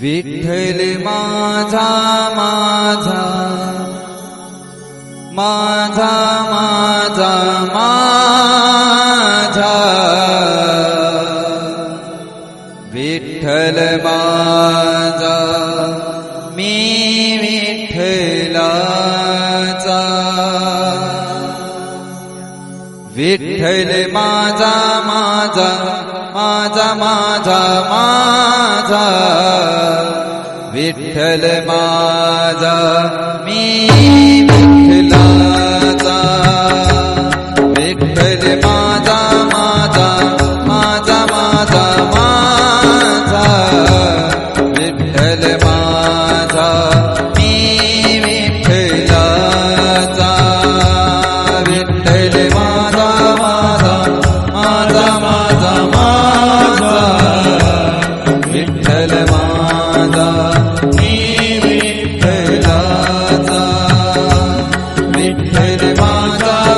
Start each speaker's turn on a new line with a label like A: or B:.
A: विठ्ठल माझा माझा माझा माझा माझा विठ्ठल माझा मी विठ्ठलाचा विठ्ठल माझा माझा माझा माझा माझा विठ्ठल माझा मी विठ्ठलाचा विठ्ठल माझा माझा माझा माझा माझा विठ्ठल माझा मी विठ्ठलाचा विठ्ठल माझा माझा माझा माझा माझा विठ्ठल माझा मी विठ्ठलाचा विठ्ठल माझा